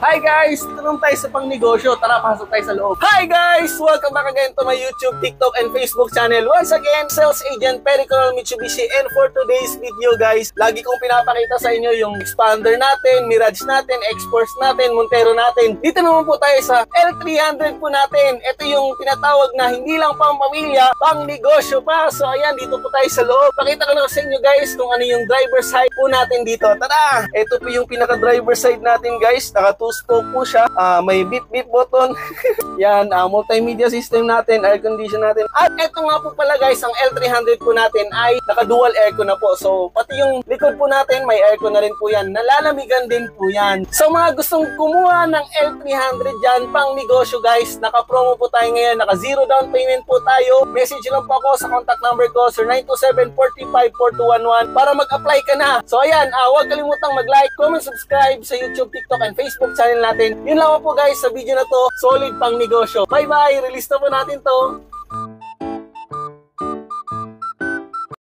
Hi guys! Tanong tayo sa pangnegosyo. Tara, pasok tayo sa loob. Hi guys! Welcome back again to my YouTube, TikTok, and Facebook channel. Once again, Sales Agent Perry Coronel Mitsubishi. And for today's video guys, lagi kong pinapakita sa inyo yung expander natin, Mirage natin, X-Force natin, Montero natin. Dito naman po tayo sa L300 po natin. Ito yung tinatawag na hindi lang pang pamilya, pang negosyo pa. So ayan, dito po tayo sa loob. Pakita ko lang sa inyo guys kung ano yung driver side po natin dito. Tara! Ito po yung pinaka-driver side natin guys. Naka 2-spoke po siya. May beep button. Yan, multimedia system natin, air condition natin. At ito nga po pala guys, ang L300 po natin ay naka-dual aircon na po. So pati yung likod po natin, may aircon na rin po yan. Nalalamigan din po yan. So mga gustong kumuha ng L300 dyan, pang negosyo guys, naka-promo po tayo ngayon. Naka-zero down payment po tayo. Message lang po ako sa contact number ko, sir 927-45-4211 para mag-apply ka na. So ayan, huwag kalimutang mag-like, comment, subscribe sa YouTube, TikTok, and Facebook channel natin. Yun lang po guys sa video na to. Solid pang negosyo. Bye bye! Release na po natin to.